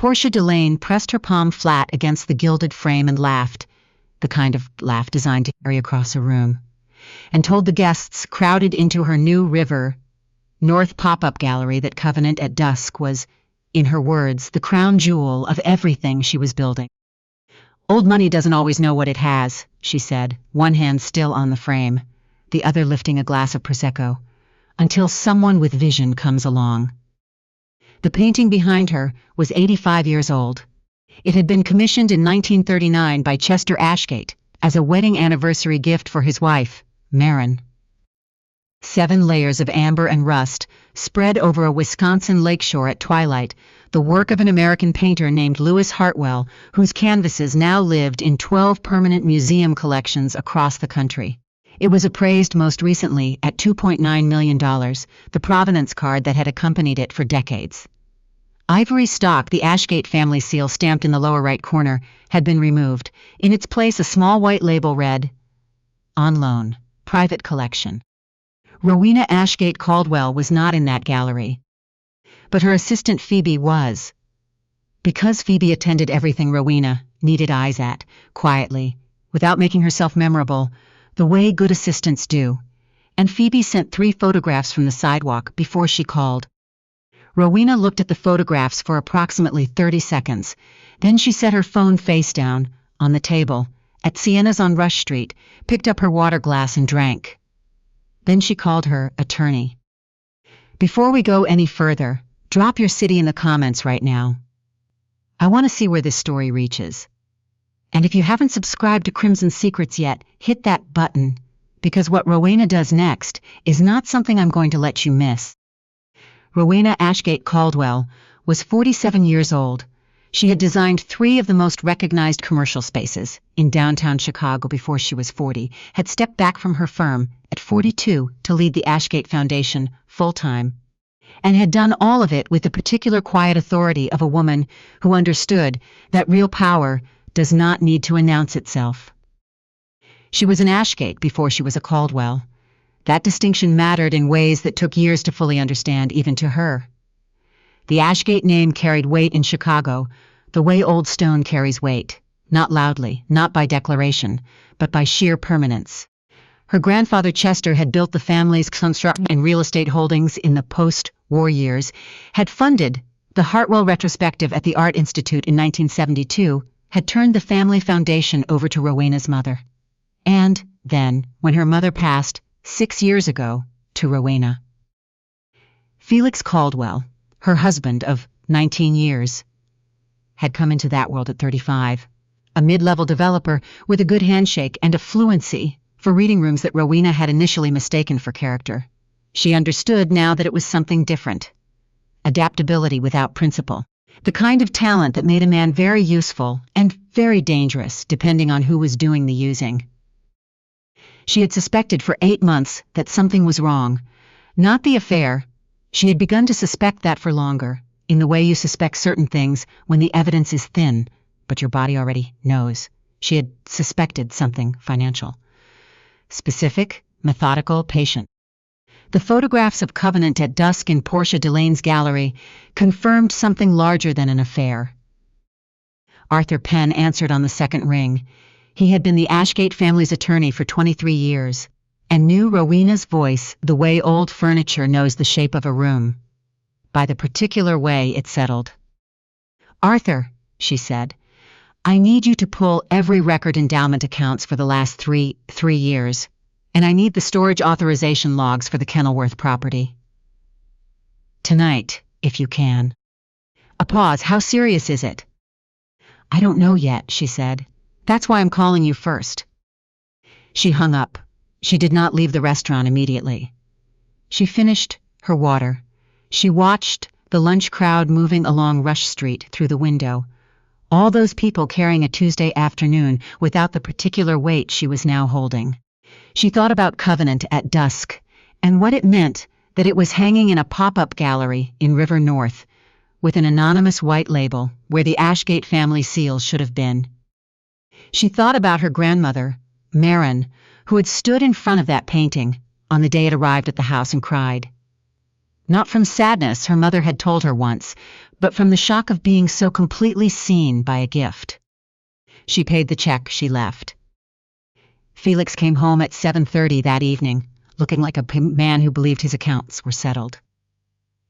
Portia Delane pressed her palm flat against the gilded frame and laughed, the kind of laugh designed to carry across a room, and told the guests crowded into her new River North pop-up gallery that Covenant at Dusk was, in her words, the crown jewel of everything she was building. "Old money doesn't always know what it has," she said, one hand still on the frame, the other lifting a glass of Prosecco, "until someone with vision comes along." The painting behind her was 85 years old. It had been commissioned in 1939 by Chester Ashgate as a wedding anniversary gift for his wife, Marin. 7 layers of amber and rust, spread over a Wisconsin lakeshore at twilight, the work of an American painter named Lewis Hartwell, whose canvases now lived in 12 permanent museum collections across the country. It was appraised most recently at $2.9 million, the provenance card that had accompanied it for decades. Ivory stock, the Ashgate family seal stamped in the lower right corner, had been removed. In its place, a small white label read, "On loan, private collection." Rowena Caldwell was not in that gallery, but her assistant Phoebe was. Because Phoebe attended everything Rowena needed eyes at, quietly, without making herself memorable, the way good assistants do, and Phoebe sent 3 photographs from the sidewalk before she called. Rowena looked at the photographs for approximately 30 seconds. Then she set her phone face down, on the table, at Sienna's on Rush Street, picked up her water glass and drank. Then she called her attorney. "Before we go any further, drop your city in the comments right now. I want to see where this story reaches. And if you haven't subscribed to Crimson Secrets yet, hit that button, because what Rowena does next is not something I'm going to let you miss." Rowena Caldwell was 47 years old. She had designed 3 of the most recognized commercial spaces in downtown Chicago before she was 40, had stepped back from her firm at 42 to lead the Ashgate Foundation full-time, and had done all of it with the particular quiet authority of a woman who understood that real power does not need to announce itself. She was an Ashgate before she was a Caldwell. That distinction mattered in ways that took years to fully understand, even to her. The Ashgate name carried weight in Chicago, the way old stone carries weight, not loudly, not by declaration, but by sheer permanence. Her grandfather Chester had built the family's construction and real estate holdings in the post-war years, had funded the Hartwell retrospective at the Art Institute in 1972, had turned the family foundation over to Rowena's mother. And then, when her mother passed, 6 years ago, to Rowena. Felix Caldwell, her husband of 19 years, had come into that world at 35, a mid-level developer with a good handshake and a fluency for reading rooms that Rowena had initially mistaken for character. She understood now that it was something different. Adaptability without principle. The kind of talent that made a man very useful and very dangerous, depending on who was doing the using. She had suspected for 8 months that something was wrong. Not the affair. She had begun to suspect that for longer, in the way you suspect certain things when the evidence is thin, but your body already knows. She had suspected something financial. Specific, methodical, patient. The photographs of Covenant at Dusk in Portia Delane's gallery confirmed something larger than an affair. Arthur Penn answered on the second ring. He had been the Ashgate family's attorney for 23 years, and knew Rowena's voice the way old furniture knows the shape of a room, by the particular way it settled. "Arthur," she said, "I need you to pull every record endowment accounts for the last three years, and I need the storage authorization logs for the Kenilworth property. Tonight, if you can." A pause. "How serious is it?" "I don't know yet," she said. "That's why I'm calling you first." She hung up. She did not leave the restaurant immediately. She finished her water. She watched the lunch crowd moving along Rush Street through the window. All those people carrying a Tuesday afternoon without the particular weight she was now holding. She thought about Covenant at Dusk, and what it meant that it was hanging in a pop-up gallery in River North, with an anonymous white label where the Ashgate family seal should have been. She thought about her grandmother, Marin, who had stood in front of that painting on the day it arrived at the house and cried. Not from sadness, her mother had told her once, but from the shock of being so completely seen by a gift. She paid the check, she left. Felix came home at 7:30 that evening, looking like a man who believed his accounts were settled.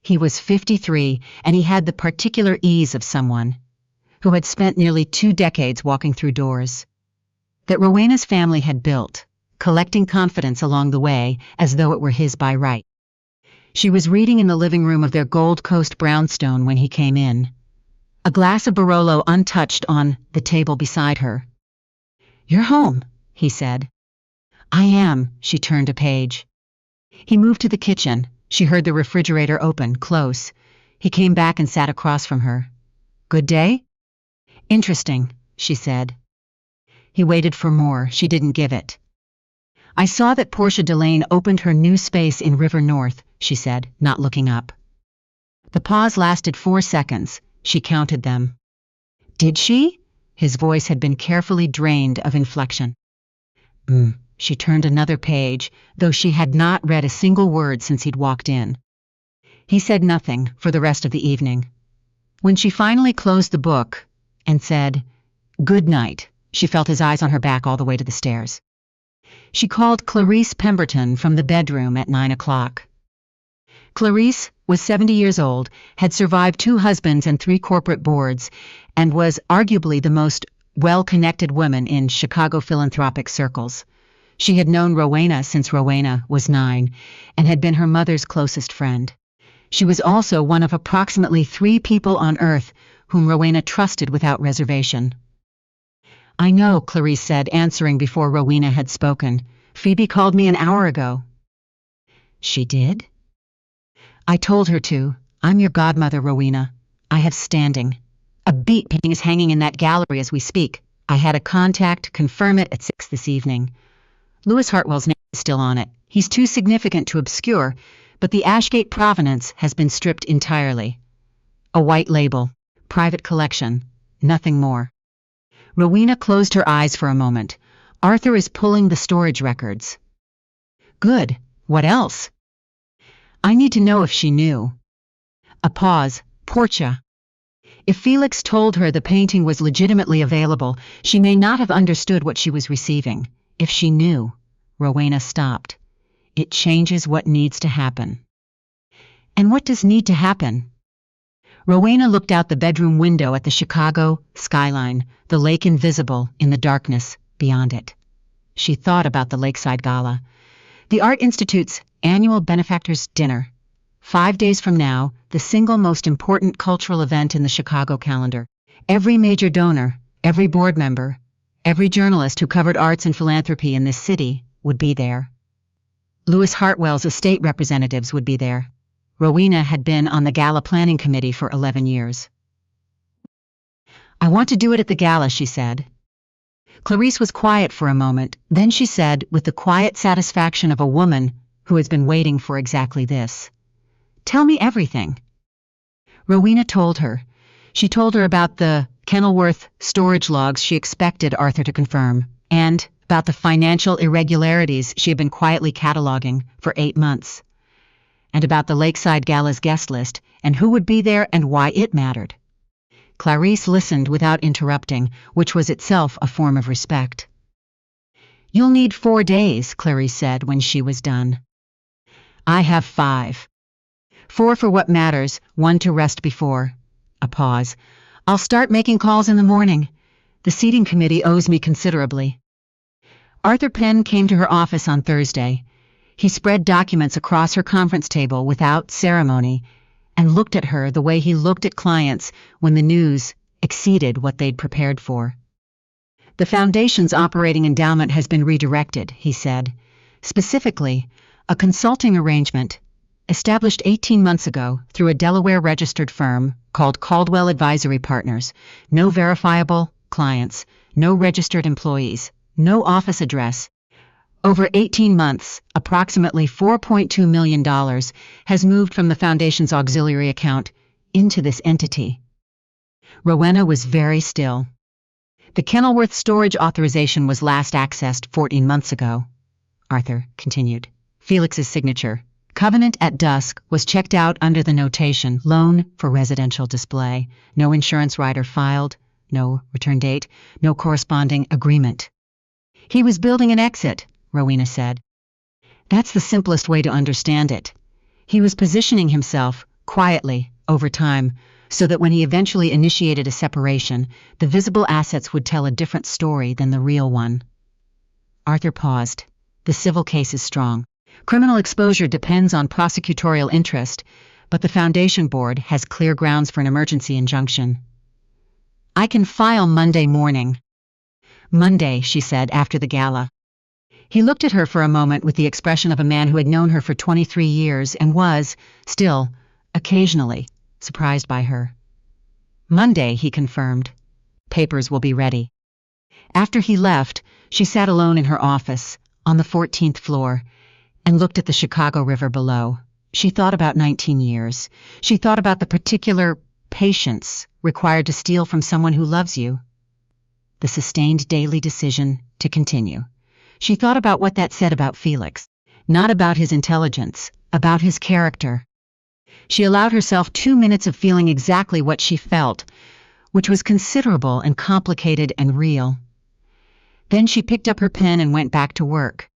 He was 53, and he had the particular ease of someone who had spent nearly 2 decades walking through doors that Rowena's family had built, collecting confidence along the way as though it were his by right. She was reading in the living room of their Gold Coast brownstone when he came in, a glass of Barolo untouched on the table beside her. "You're home," he said. "I am," she turned a page. He moved to the kitchen. She heard the refrigerator open, close. He came back and sat across from her. "Good day?" "Interesting," she said. He waited for more. She didn't give it. "I saw that Portia Delane opened her new space in River North," she said, not looking up. The pause lasted 4 seconds. She counted them. "Did she?" His voice had been carefully drained of inflection. She turned another page, though she had not read a single word since he'd walked in. He said nothing for the rest of the evening. When she finally closed the book and said, "Good night," she felt his eyes on her back all the way to the stairs. She called Clarice Pemberton from the bedroom at 9 o'clock. Clarice was 70 years old, had survived 2 husbands and 3 corporate boards, and was arguably the most well-connected woman in Chicago philanthropic circles. She had known Rowena since Rowena was 9, and had been her mother's closest friend. She was also one of approximately 3 people on Earth whom Rowena trusted without reservation. "I know," Clarice said, answering before Rowena had spoken. "Phoebe called me an hour ago." "She did?" "I told her to. I'm your godmother, Rowena. I have standing. A beat painting is hanging in that gallery as we speak. I had a contact confirm it at 6 this evening. Louis Hartwell's name is still on it. He's too significant to obscure, but the Ashgate provenance has been stripped entirely. A white label, private collection, nothing more." Rowena closed her eyes for a moment. "Arthur is pulling the storage records." "Good. What else?" "I need to know if she knew." A pause. Portia. If Felix told her the painting was legitimately available, she may not have understood what she was receiving. If she knew. Rowena stopped. "It changes what needs to happen." "And what does need to happen?" Rowena looked out the bedroom window at the Chicago skyline, the lake invisible in the darkness beyond it. She thought about the Lakeside Gala, the Art Institute's annual benefactors' dinner. 5 days from now, the single most important cultural event in the Chicago calendar. Every major donor, every board member, every journalist who covered arts and philanthropy in this city would be there. Louis Hartwell's estate representatives would be there. Rowena had been on the Gala planning committee for 11 years. "I want to do it at the Gala," she said. Clarice was quiet for a moment, then she said, with the quiet satisfaction of a woman who has been waiting for exactly this, "Tell me everything." Rowena told her. She told her about the Kenilworth storage logs she expected Arthur to confirm, and about the financial irregularities she had been quietly cataloging for 8 months, and about the Lakeside Gala's guest list and who would be there and why it mattered. Clarice listened without interrupting, which was itself a form of respect. "You'll need 4 days," Clarice said when she was done. "I have 5. 4 for what matters, 1 to rest before." A pause. "I'll start making calls in the morning. The seating committee owes me considerably." Arthur Penn came to her office on Thursday. He spread documents across her conference table without ceremony and looked at her the way he looked at clients when the news exceeded what they'd prepared for. "The Foundation's operating endowment has been redirected," he said. "Specifically, a consulting arrangement established 18 months ago through a Delaware-registered firm called Caldwell Advisory Partners. No verifiable clients, no registered employees, no office address. Over 18 months, approximately $4.2 million has moved from the Foundation's auxiliary account into this entity." Rowena was very still. "The Kenilworth storage authorization was last accessed 14 months ago," Arthur continued. "Felix's signature, Covenant at Dusk was checked out under the notation loan for residential display. No insurance rider filed, no return date, no corresponding agreement. He was building an exit, Rowena said. That's the simplest way to understand it. He was positioning himself, quietly, over time, so that when he eventually initiated a separation, the visible assets would tell a different story than the real one. Arthur paused. The civil case is strong. Criminal exposure depends on prosecutorial interest, but the Foundation Board has clear grounds for an emergency injunction. I can file Monday morning. Monday, she said after the gala. He looked at her for a moment with the expression of a man who had known her for 23 years and was, still, occasionally, surprised by her. Monday, he confirmed. Papers will be ready. After he left, she sat alone in her office, on the 14th floor, and looked at the Chicago River below. She thought about 19 years. She thought about the particular patience required to steal from someone who loves you. The sustained daily decision to continue. She thought about what that said about Felix. Not about his intelligence, about his character. She allowed herself 2 minutes of feeling exactly what she felt, which was considerable and complicated and real. Then she picked up her pen and went back to work.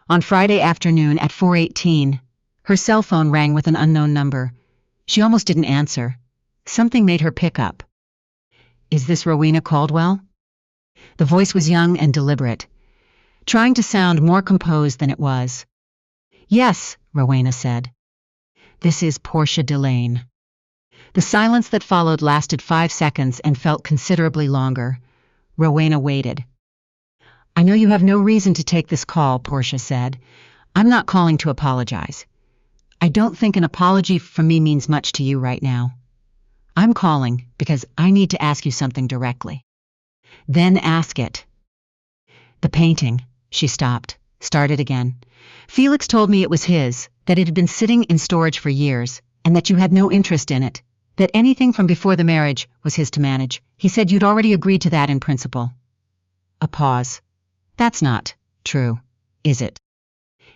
On Friday afternoon at 4:18, her cell phone rang with an unknown number. She almost didn't answer. Something made her pick up. Is this Rowena Caldwell? The voice was young and deliberate, trying to sound more composed than it was. Yes, Rowena said. This is Portia Delane. The silence that followed lasted 5 seconds and felt considerably longer. Rowena waited. I know you have no reason to take this call, Portia said. I'm not calling to apologize. I don't think an apology from me means much to you right now. I'm calling because I need to ask you something directly. Then ask it. The painting, she stopped, started again. Felix told me it was his, that it had been sitting in storage for years, and that you had no interest in it, that anything from before the marriage was his to manage. He said you'd already agreed to that in principle. A pause. That's not true, is it?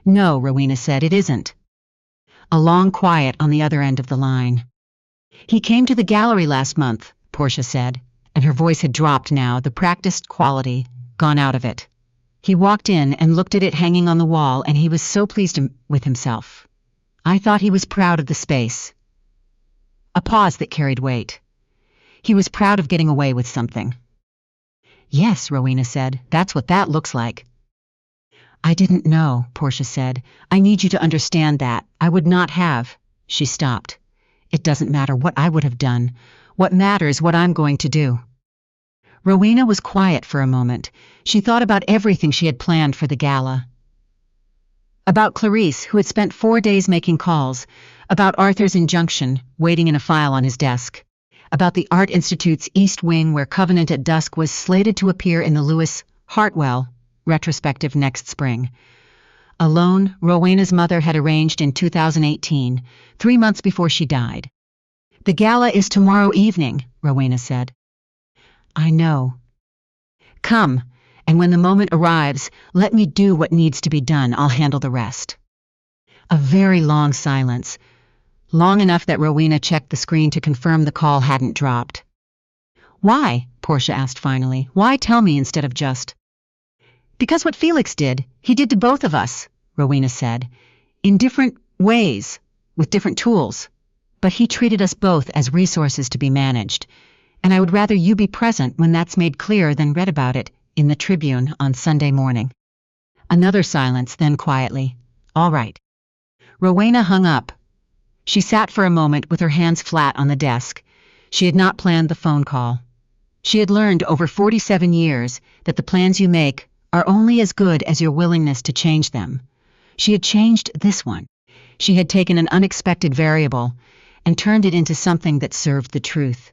No, Rowena said, it isn't. A long quiet on the other end of the line. He came to the gallery last month, Portia said, and her voice had dropped now, the practiced quality gone out of it. He walked in and looked at it hanging on the wall, and he was so pleased with himself. I thought he was proud of the space. A pause that carried weight. He was proud of getting away with something. Yes, Rowena said, that's what that looks like. I didn't know, Portia said. I need you to understand that. I would not have. She stopped. It doesn't matter what I would have done. What matters what I'm going to do. Rowena was quiet for a moment. She thought about everything she had planned for the gala. About Clarice, who had spent 4 days making calls. About Arthur's injunction, waiting in a file on his desk. About the Art Institute's East Wing, where Covenant at Dusk was slated to appear in the Lewis Hartwell retrospective next spring. A loan Rowena's mother had arranged in 2018, 3 months before she died. The gala is tomorrow evening, Rowena said. I know. Come, and when the moment arrives, let me do what needs to be done. I'll handle the rest. A very long silence. Long enough that Rowena checked the screen to confirm the call hadn't dropped. Why? Portia asked finally. Why tell me instead of just? Because what Felix did, he did to both of us, Rowena said. In different ways, with different tools. But he treated us both as resources to be managed. And I would rather you be present when that's made clear than read about it in the Tribune on Sunday morning. Another silence, then quietly. All right. Rowena hung up. She sat for a moment with her hands flat on the desk. She had not planned the phone call. She had learned over 47 years that the plans you make are only as good as your willingness to change them. She had changed this one. She had taken an unexpected variable and turned it into something that served the truth.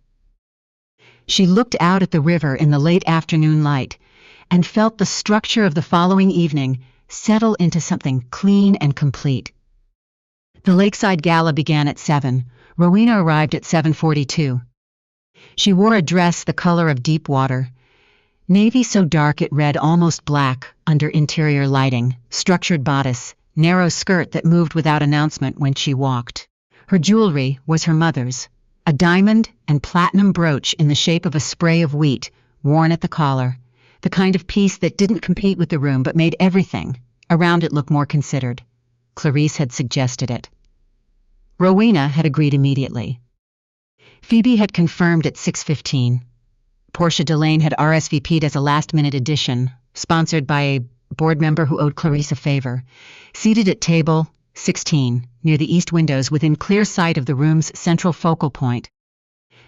She looked out at the river in the late afternoon light and felt the structure of the following evening settle into something clean and complete. The Lakeside Gala began at 7. Rowena arrived at 7:42. She wore a dress the color of deep water, navy so dark it read almost black under interior lighting, structured bodice, narrow skirt that moved without announcement when she walked. Her jewelry was her mother's, a diamond and platinum brooch in the shape of a spray of wheat, worn at the collar, the kind of piece that didn't compete with the room but made everything around it look more considered. Clarice had suggested it. Rowena had agreed immediately. Phoebe had confirmed at 6:15. Portia Delane had RSVP'd as a last-minute addition, sponsored by a board member who owed Clarice a favor, seated at table 16, near the east windows within clear sight of the room's central focal point.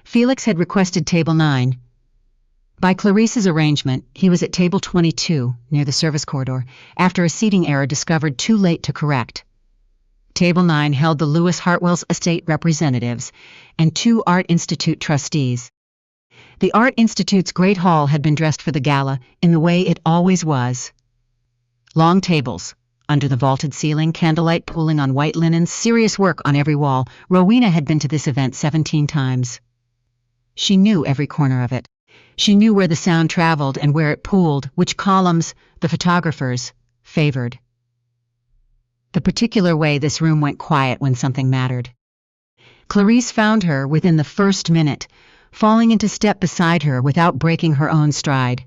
Felix had requested table 9. By Clarice's arrangement, he was at table 22, near the service corridor, after a seating error discovered too late to correct. Table 9 held the Lewis Hartwell's estate representatives and 2 Art Institute trustees. The Art Institute's Great Hall had been dressed for the gala in the way it always was. Long tables, under the vaulted ceiling, candlelight pooling on white linen, serious work on every wall. Rowena had been to this event 17 times. She knew every corner of it. She knew where the sound traveled and where it pooled, which columns the photographers favored. The particular way this room went quiet when something mattered. Clarice found her within the first minute, falling into step beside her without breaking her own stride.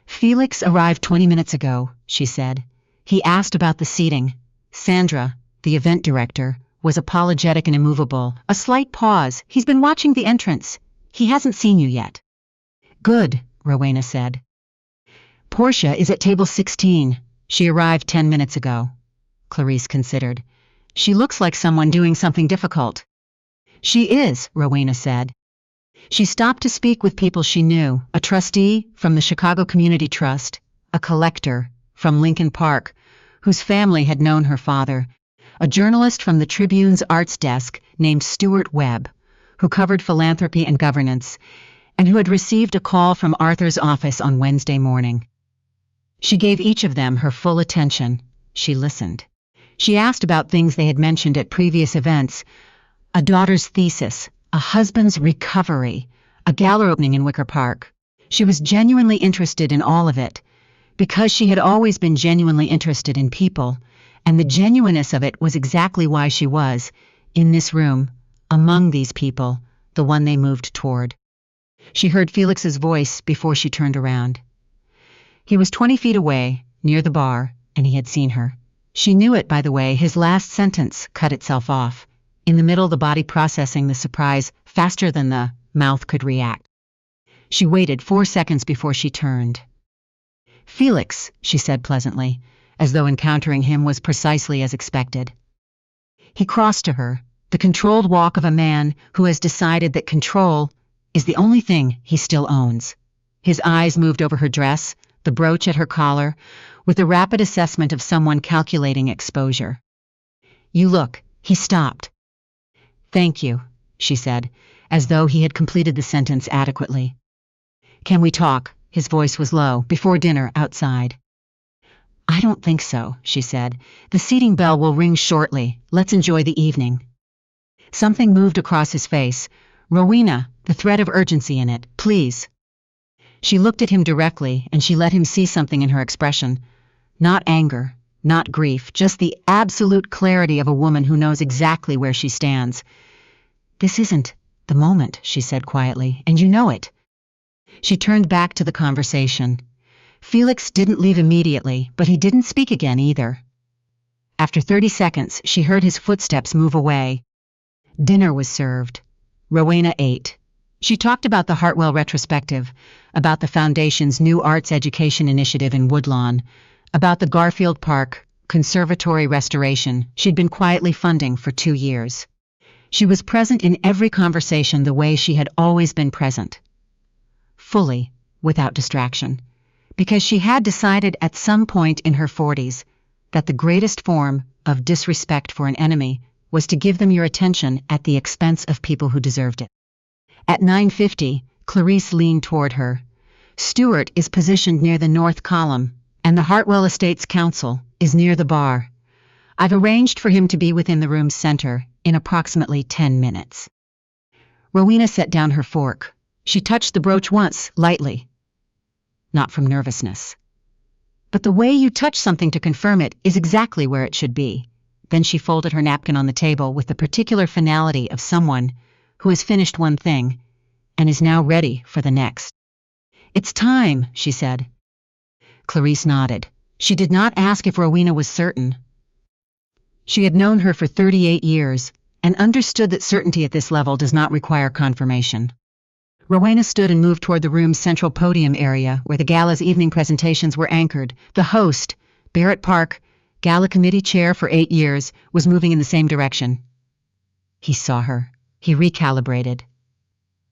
"Felix arrived 20 minutes ago," she said. "He asked about the seating." Sandra, the event director, was apologetic and immovable. A slight pause. "He's been watching the entrance. He hasn't seen you yet." "Good," Rowena said. "Portia is at table 16. She arrived 10 minutes ago." Clarice considered. "She looks like someone doing something difficult." "She is," Rowena said. She stopped to speak with people she knew, a trustee from the Chicago Community Trust, a collector from Lincoln Park, whose family had known her father, a journalist from the Tribune's arts desk named Stuart Webb, who covered philanthropy and governance, and who had received a call from Arthur's office on Wednesday morning. She gave each of them her full attention. She listened. She asked about things they had mentioned at previous events: a daughter's thesis, a husband's recovery, a gala opening in Wicker Park. She was genuinely interested in all of it, because she had always been genuinely interested in people, and the genuineness of it was exactly why she was, in this room, among these people, the one they moved toward. She heard Felix's voice before she turned around. He was 20 feet away, near the bar, and he had seen her. She knew it, by the way. His last sentence cut itself off, in the middle, the body processing the surprise faster than the mouth could react. She waited 4 seconds before she turned. "Felix," she said pleasantly, as though encountering him was precisely as expected. He crossed to her, the controlled walk of a man who has decided that control is the only thing he still owns. His eyes moved over her dress, the brooch at her collar, with the rapid assessment of someone calculating exposure. "You look," he stopped. "Thank you," she said, as though he had completed the sentence adequately. "Can we talk?" His voice was low. "Before dinner, outside." "I don't think so," she said. "The seating bell will ring shortly. Let's enjoy the evening." Something moved across his face. "Rowena, the threat of urgency in it, please." She looked at him directly, and she let him see something in her expression. Not anger, not grief, just the absolute clarity of a woman who knows exactly where she stands. "This isn't the moment," she said quietly, "and you know it." She turned back to the conversation. Felix didn't leave immediately, but he didn't speak again either. After 30 seconds, she heard his footsteps move away. Dinner was served. Rowena ate. She talked about the Hartwell retrospective, about the Foundation's new arts education initiative in Woodlawn, about the Garfield Park conservatory restoration she'd been quietly funding for 2 years. She was present in every conversation the way she had always been present. Fully, without distraction, because she had decided at some point in her 40s that the greatest form of disrespect for an enemy was to give them your attention at the expense of people who deserved it. At 9:50, Clarice leaned toward her. "Stuart is positioned near the north column, and the Hartwell Estates Council is near the bar. I've arranged for him to be within the room's center in approximately 10 minutes. Rowena set down her fork. She touched the brooch once, lightly. Not from nervousness. But the way you touch something to confirm it is exactly where it should be. Then she folded her napkin on the table with the particular finality of someone who has finished one thing and is now ready for the next. It's time, she said. Clarice nodded. She did not ask if Rowena was certain. She had known her for 38 years and understood that certainty at this level does not require confirmation. Rowena stood and moved toward the room's central podium area where the Gala's evening presentations were anchored. The host, Barrett Park, Gala committee chair for 8 years, was moving in the same direction. He saw her. He recalibrated.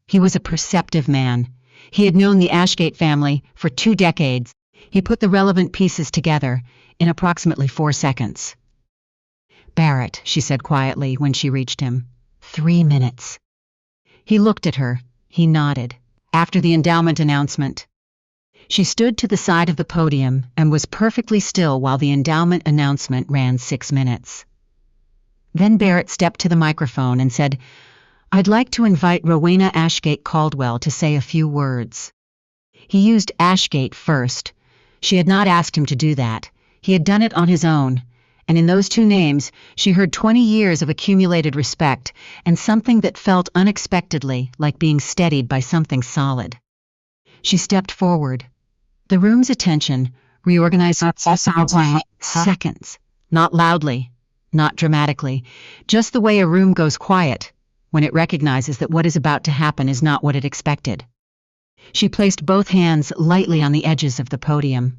He was a perceptive man. He had known the Ashgate family for 2 decades. He put the relevant pieces together in approximately 4 seconds. Barrett, she said quietly when she reached him. 3 minutes. He looked at her. He nodded. After the endowment announcement, she stood to the side of the podium and was perfectly still while the endowment announcement ran 6 minutes. Then Barrett stepped to the microphone and said, "I'd like to invite Rowena Caldwell to say a few words." He used Ashgate first. She had not asked him to do that. He had done it on his own. And in those 2 names, she heard 20 years of accumulated respect and something that felt unexpectedly like being steadied by something solid. She stepped forward. The room's attention reorganized seconds, not loudly, not dramatically, just the way a room goes quiet when it recognizes that what is about to happen is not what it expected. She placed both hands lightly on the edges of the podium.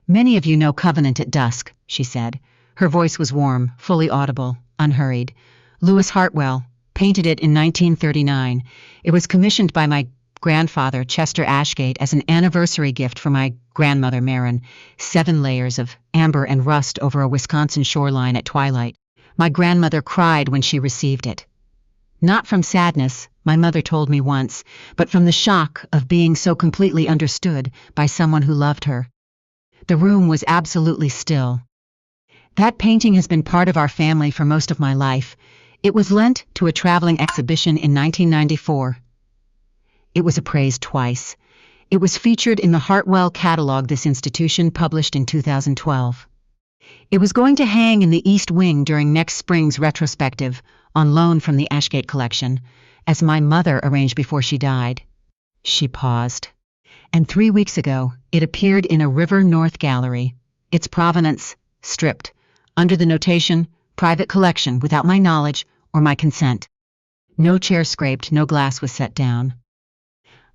"Many of you know Covenant at Dusk," she said. Her voice was warm, fully audible, unhurried. "Lewis Hartwell painted it in 1939. It was commissioned by my grandfather, Chester Ashgate, as an anniversary gift for my grandmother, Marin. 7 layers of amber and rust over a Wisconsin shoreline at twilight. My grandmother cried when she received it. Not from sadness, my mother told me once, but from the shock of being so completely understood by someone who loved her." The room was absolutely still. "That painting has been part of our family for most of my life. It was lent to a traveling exhibition in 1994. It was appraised twice. It was featured in the Hartwell catalog this institution published in 2012. It was going to hang in the East Wing during next spring's retrospective, on loan from the Ashgate collection, as my mother arranged before she died." She paused. "And 3 weeks ago, it appeared in a River North gallery. Its provenance, stripped, under the notation, private collection without my knowledge or my consent. No chair scraped, no glass was set down.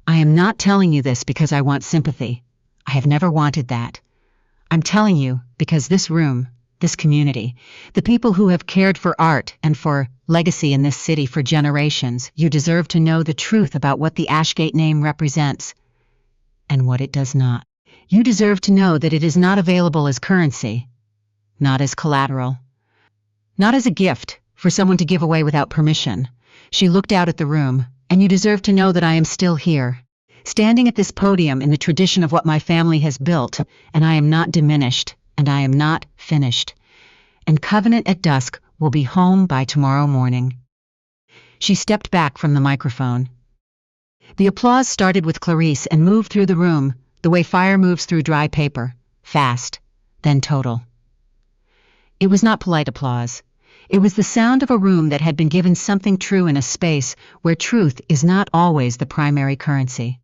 I am not telling you this because I want sympathy. I have never wanted that. I'm telling you because this room, this community, the people who have cared for art and for legacy in this city for generations, you deserve to know the truth about what the Ashgate name represents and what it does not. You deserve to know that it is not available as currency, not as collateral, not as a gift for someone to give away without permission." She looked out at the room. "And you deserve to know that I am still here, standing at this podium in the tradition of what my family has built, and I am not diminished, and I am not finished. And Covenant at Dusk will be home by tomorrow morning." She stepped back from the microphone. The applause started with Clarice and moved through the room, the way fire moves through dry paper, fast, then total. It was not polite applause. It was the sound of a room that had been given something true in a space where truth is not always the primary currency.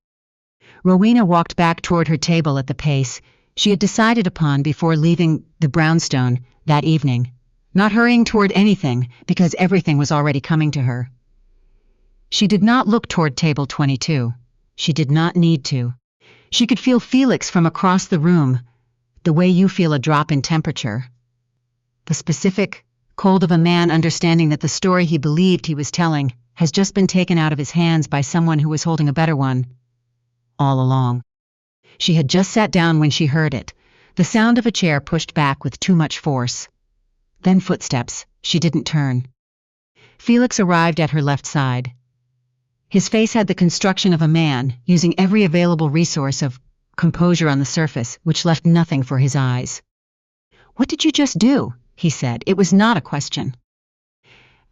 Rowena walked back toward her table at the pace she had decided upon before leaving the brownstone that evening, not hurrying toward anything because everything was already coming to her. She did not look toward table 22. She did not need to. She could feel Felix from across the room, the way you feel a drop in temperature. The specific cold of a man understanding that the story he believed he was telling has just been taken out of his hands by someone who was holding a better one all along. She had just sat down when she heard it, the sound of a chair pushed back with too much force. Then footsteps. She didn't turn. Felix arrived at her left side. His face had the construction of a man, using every available resource of composure on the surface, which left nothing for his eyes. "What did you just do?" he said. It was not a question.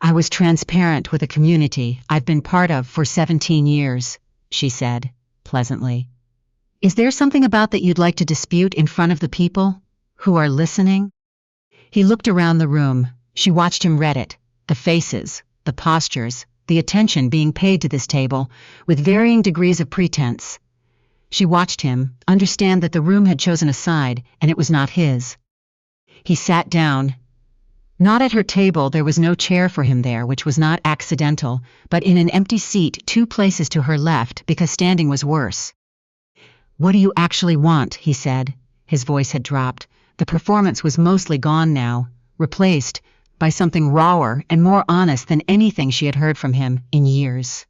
"I was transparent with a community I've been part of for 17 years, she said, pleasantly. Is there something about that you'd like to dispute in front of the people who are listening? He looked around the room. She watched him read it, the faces, the postures, the attention being paid to this table, with varying degrees of pretense. She watched him, understand that the room had chosen a side, and it was not his. He sat down. Not at her table, there was no chair for him there, which was not accidental, but in an empty seat 2 places to her left, because standing was worse. "What do you actually want?" he said. His voice had dropped. The performance was mostly gone now, replaced by something rawer and more honest than anything she had heard from him in years.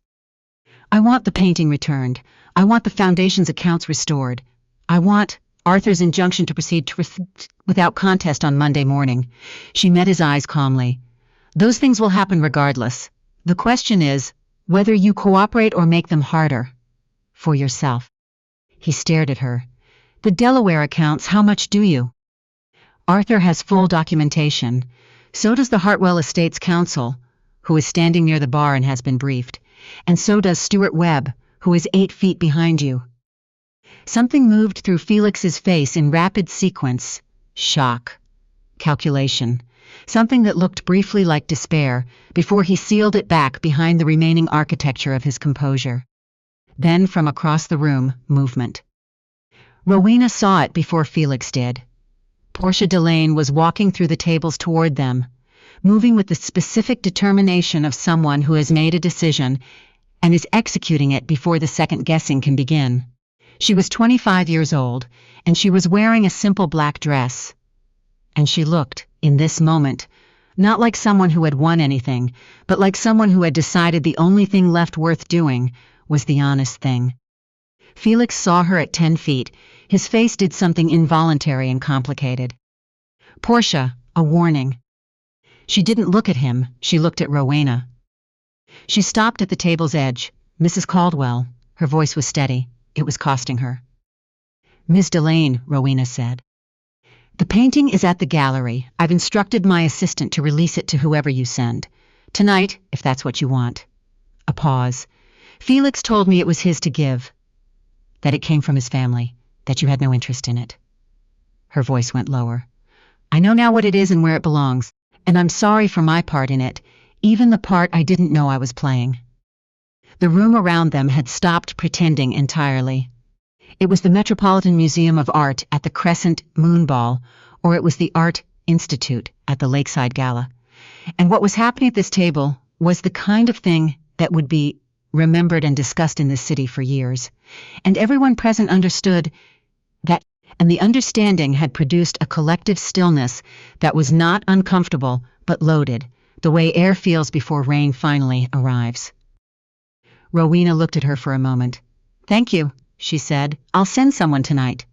"I want the painting returned. I want the Foundation's accounts restored. I want Arthur's injunction to proceed without contest on Monday morning." She met his eyes calmly. "Those things will happen regardless. The question is whether you cooperate or make them harder. For yourself." He stared at her. "The Delaware accounts, how much do you?" "Arthur has full documentation. So does the Hartwell Estates Council, who is standing near the bar and has been briefed. And so does Stuart Webb, who is 8 feet behind you." Something moved through Felix's face in rapid sequence. Shock. Calculation. Something that looked briefly like despair, before he sealed it back behind the remaining architecture of his composure. Then, from across the room, movement. Rowena saw it before Felix did. Portia Delane was walking through the tables toward them, moving with the specific determination of someone who has made a decision and is executing it before the second guessing can begin. She was 25 years old, and she was wearing a simple black dress. And she looked, in this moment, not like someone who had won anything, but like someone who had decided the only thing left worth doing was the honest thing. Felix saw her at 10 feet. His face did something involuntary and complicated. "Portia, a warning." She didn't look at him, she looked at Rowena. She stopped at the table's edge. "Mrs. Caldwell." Her voice was steady. It was costing her. "Miss Delane," Rowena said. "The painting is at the gallery. I've instructed my assistant to release it to whoever you send. Tonight, if that's what you want." A pause. "Felix told me it was his to give. That it came from his family. That you had no interest in it." Her voice went lower. "I know now what it is and where it belongs, and I'm sorry for my part in it, even the part I didn't know I was playing." The room around them had stopped pretending entirely. It was the Metropolitan Museum of Art at the Crescent Moon Ball, or it was the Art Institute at the Lakeside Gala. And what was happening at this table was the kind of thing that would be remembered and discussed in this city for years. And everyone present understood that, and the understanding had produced a collective stillness that was not uncomfortable but loaded, the way air feels before rain finally arrives. Rowena looked at her for a moment. "Thank you," she said. "I'll send someone tonight."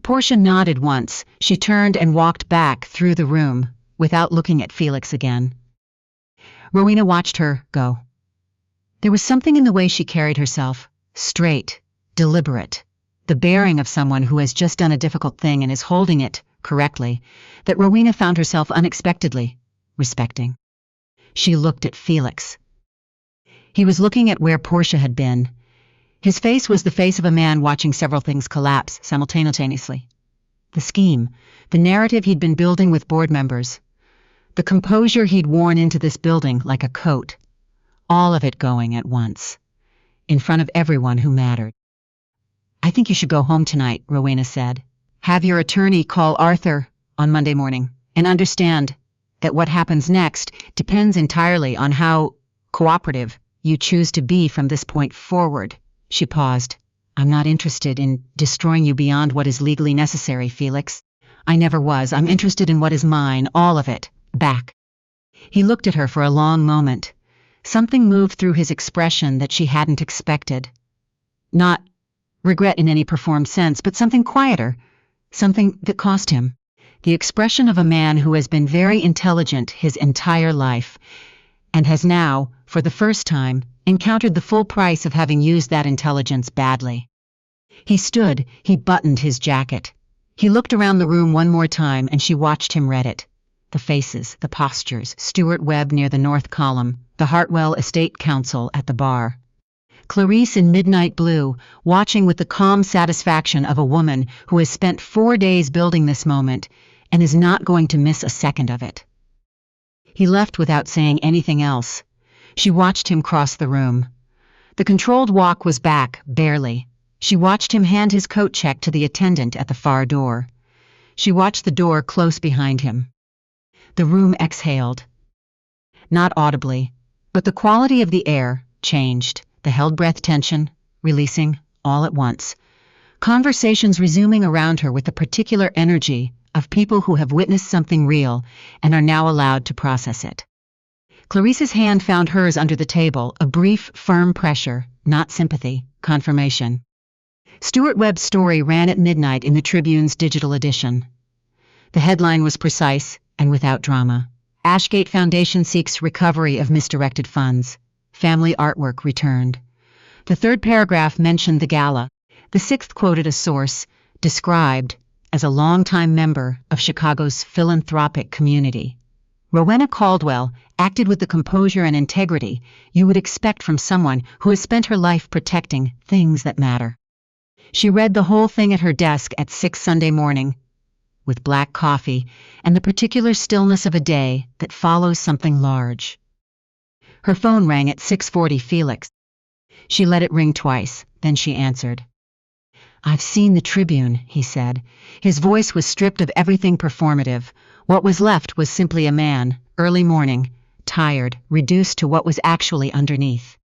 Portia nodded once. She turned and walked back through the room, without looking at Felix again. Rowena watched her go. There was something in the way she carried herself, straight, deliberate, the bearing of someone who has just done a difficult thing and is holding it correctly, that Rowena found herself unexpectedly respecting. She looked at Felix. He was looking at where Portia had been. His face was the face of a man watching several things collapse simultaneously. The scheme, the narrative he'd been building with board members, the composure he'd worn into this building like a coat, all of it going at once, in front of everyone who mattered. "I think you should go home tonight," Rowena said. "Have your attorney call Arthur on Monday morning, and understand that what happens next depends entirely on how cooperative you choose to be from this point forward." She paused. "I'm not interested in destroying you beyond what is legally necessary, Felix. I never was. I'm interested in what is mine, all of it, back." He looked at her for a long moment. Something moved through his expression that she hadn't expected. Not regret in any performed sense, but something quieter, something that cost him. The expression of a man who has been very intelligent his entire life, and has now, for the first time, encountered the full price of having used that intelligence badly. He stood, he buttoned his jacket. He looked around the room one more time, and she watched him read it. The faces, the postures, Stuart Webb near the north column, the Hartwell Estate Council at the bar. Clarice in midnight blue, watching with the calm satisfaction of a woman who has spent 4 days building this moment and is not going to miss a second of it. He left without saying anything else. She watched him cross the room. The controlled walk was back, barely. She watched him hand his coat check to the attendant at the far door. She watched the door close behind him. The room exhaled. Not audibly, but the quality of the air changed, the held breath tension, releasing, all at once. Conversations resuming around her with the particular energy of people who have witnessed something real and are now allowed to process it. Clarice's hand found hers under the table, a brief, firm pressure, not sympathy, confirmation. Stuart Webb's story ran at midnight in the Tribune's digital edition. The headline was precise and without drama. Ashgate Foundation seeks recovery of misdirected funds. Family artwork returned. The third paragraph mentioned the Gala. The sixth quoted a source, described as a longtime member of Chicago's philanthropic community. Rowena Caldwell acted with the composure and integrity you would expect from someone who has spent her life protecting things that matter. She read the whole thing at her desk at 6 Sunday morning, with black coffee and the particular stillness of a day that follows something large. Her phone rang at 6:40 Felix. She let it ring twice, then she answered. "I've seen the Tribune," he said. His voice was stripped of everything performative. What was left was simply a man, early morning, tired, reduced to what was actually underneath.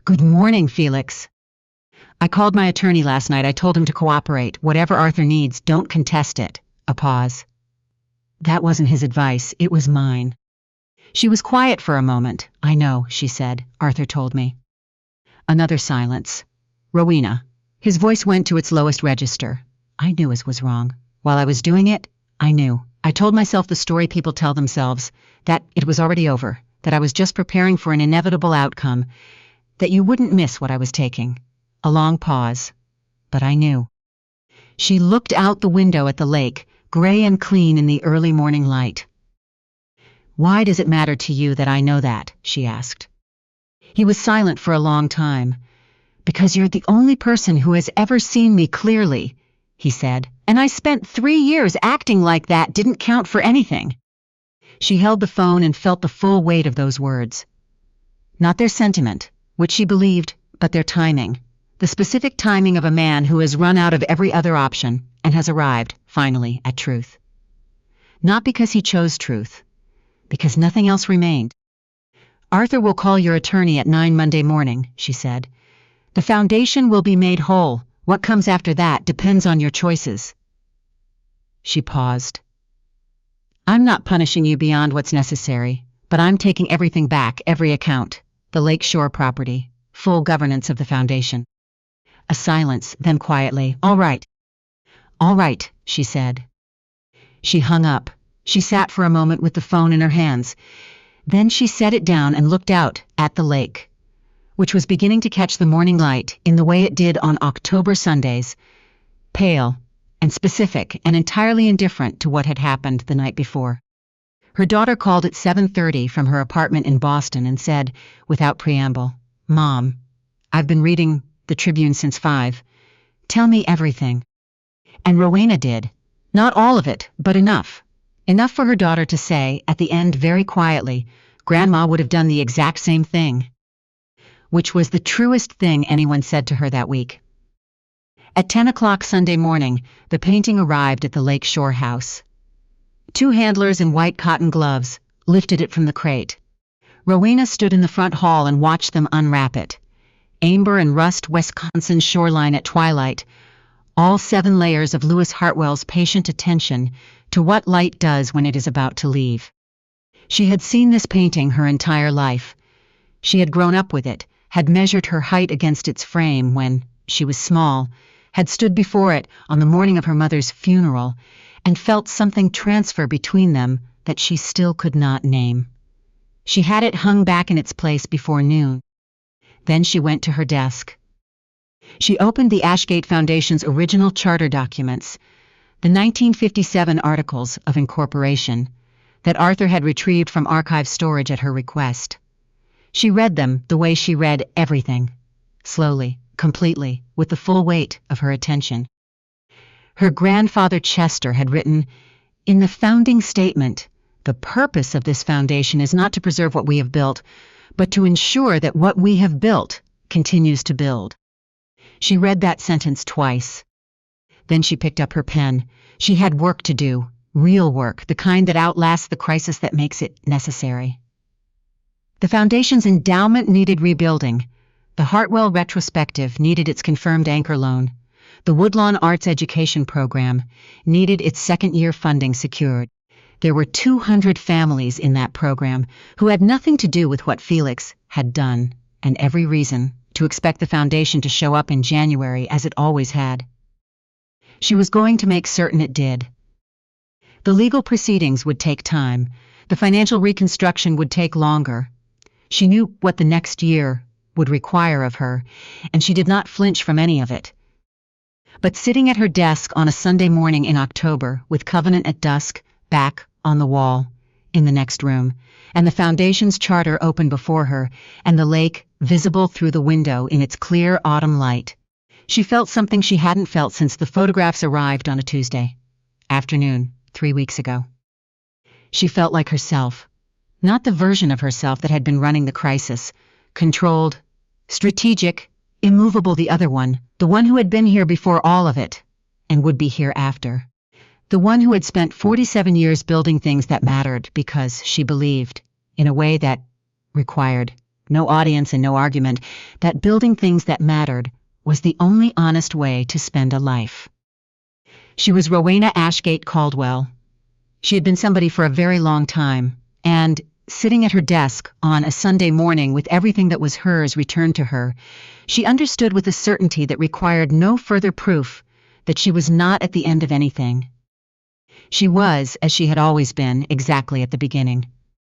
"Good morning, Felix. I called my attorney last night. I told him to cooperate. Whatever Arthur needs, don't contest it." A pause. "That wasn't his advice, it was mine." She was quiet for a moment. "I know," she said. "Arthur told me." Another silence. "Rowena." His voice went to its lowest register. "I knew it was wrong. While I was doing it, I knew. I told myself the story people tell themselves, that it was already over, that I was just preparing for an inevitable outcome, that you wouldn't miss what I was taking." A long pause. "But I knew." She looked out the window at the lake, gray and clean in the early morning light. "Why does it matter to you that I know that?" she asked. He was silent for a long time. "Because you're the only person who has ever seen me clearly," he said, "and I spent 3 years acting like that didn't count for anything." She held the phone and felt the full weight of those words. Not their sentiment, which she believed, but their timing. The specific timing of a man who has run out of every other option and has arrived, finally, at truth. Not because he chose truth, because nothing else remained. "Arthur will call your attorney at 9 Monday morning," she said. "The foundation will be made whole. What comes after that depends on your choices." She paused. "I'm not punishing you beyond what's necessary, but I'm taking everything back, every account. The lakeshore property, full governance of the foundation." A silence, then quietly, "All right." "All right," she said. She hung up. She sat for a moment with the phone in her hands. Then she set it down and looked out at the lake, which was beginning to catch the morning light in the way it did on October Sundays, pale and specific and entirely indifferent to what had happened the night before. Her daughter called at 7:30 from her apartment in Boston and said, without preamble, "Mom, I've been reading the Tribune since 5. Tell me everything." And Rowena did. Not all of it, but enough. Enough for her daughter to say, at the end very quietly, Grandma would have done the exact same thing. Which was the truest thing anyone said to her that week. At 10 o'clock Sunday morning, the painting arrived at the Lake Shore house. 2 handlers in white cotton gloves lifted it from the crate. Rowena stood in the front hall and watched them unwrap it. Amber and rust Wisconsin shoreline at twilight, all 7 layers of Lewis Hartwell's patient attention to what light does when it is about to leave. She had seen this painting her entire life. She had grown up with it, had measured her height against its frame when she was small, had stood before it on the morning of her mother's funeral, and felt something transfer between them that she still could not name. She had it hung back in its place before noon. Then she went to her desk. She opened the Ashgate Foundation's original charter documents, the 1957 Articles of Incorporation, that Arthur had retrieved from archive storage at her request. She read them the way she read everything, slowly, completely, with the full weight of her attention. Her grandfather Chester had written, "In the founding statement, the purpose of this foundation is not to preserve what we have built, but to ensure that what we have built continues to build." She read that sentence twice. Then she picked up her pen. She had work to do, real work, the kind that outlasts the crisis that makes it necessary. The foundation's endowment needed rebuilding. The Hartwell retrospective needed its confirmed anchor loan. The Woodlawn Arts Education Program needed its second-year funding secured. There were 200 families in that program who had nothing to do with what Felix had done, and every reason to expect the foundation to show up in January as it always had. She was going to make certain it did. The legal proceedings would take time. The financial reconstruction would take longer. She knew what the next year would require of her, and she did not flinch from any of it. But sitting at her desk on a Sunday morning in October, with Covenant at dusk back on the wall in the next room, and the foundation's charter open before her, and the lake visible through the window in its clear autumn light, she felt something she hadn't felt since the photographs arrived on a Tuesday afternoon 3 weeks ago. She felt like herself, not the version of herself that had been running the crisis, controlled, strategic, immovable, the other one, the one who had been here before all of it, and would be here after. The one who had spent 47 years building things that mattered because she believed, in a way that required no audience and no argument, that building things that mattered was the only honest way to spend a life. She was Rowena Caldwell. She had been somebody for a very long time, and sitting at her desk on a Sunday morning with everything that was hers returned to her, she understood with a certainty that required no further proof that she was not at the end of anything. She was, as she had always been, exactly at the beginning.